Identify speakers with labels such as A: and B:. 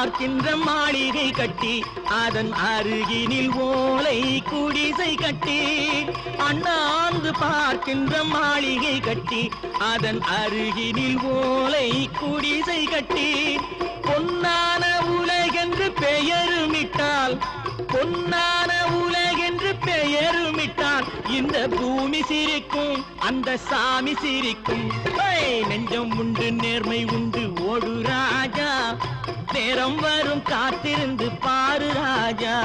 A: பார்க்கின்ற மாளிகை கட்டி அதன் அருகினில் ஓலை குடிசை கட்டி அண்ணாந்து பார்க்கின்ற மாளிகை கட்டி அதன் அருகினில் ஓலை குடிசை கட்டி பொன்னான உலகென்று பெயருமிட்டால் பொன்னான உலகென்று பெயருமிட்டால் இந்த பூமி சிரிக்கும் அந்த சாமி சிரிக்கும் நெஞ்சம் உண்டு நேர்மை உண்டு ஓடு ராஜா நேரம் வரும் காத்திருந்து பாரு ராஜா